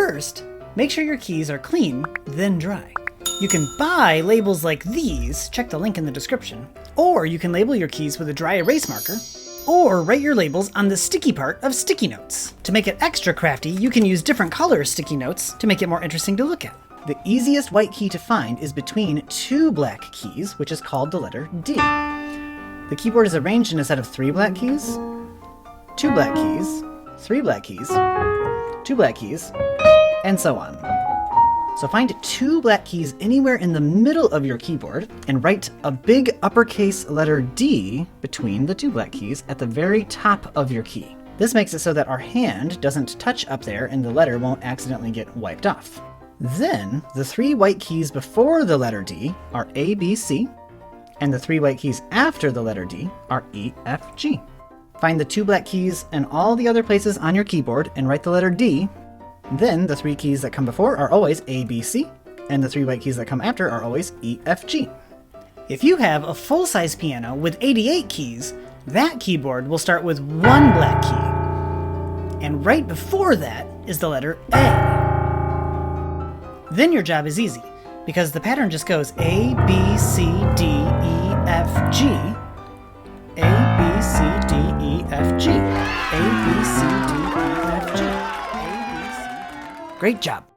First, make sure your keys are clean, then dry. You can buy labels like these, check the link in the description, or you can label your keys with a dry erase marker, or write your labels on the sticky part of sticky notes. To make it extra crafty, you can use different color sticky notes to make it more interesting to look at. The easiest white key to find is between two black keys, which is called the letter D. The keyboard is arranged in a set of 3 black keys, 2 black keys, 3 black keys, 2 black keys, and so on. So find 2 black keys anywhere in the middle of your keyboard and write a big uppercase letter D between the 2 black keys at the very top of your key. This makes it so that our hand doesn't touch up there and the letter won't accidentally get wiped off. Then, the 3 white keys before the letter D are A, B, C, and the 3 white keys after the letter D are E, F, G. Find the 2 black keys and all the other places on your keyboard and write the letter D. Then the 3 keys that come before are always A, B, C, and the 3 white keys that come after are always E, F, G. If you have a full-size piano with 88 keys, that keyboard will start with 1 black key. And right before that is the letter A. Then your job is easy, because the pattern just goes A, B, C, D, E, F, G, A, B, C, D, E, F, G, A, B, C, D, E, F, G. Great job!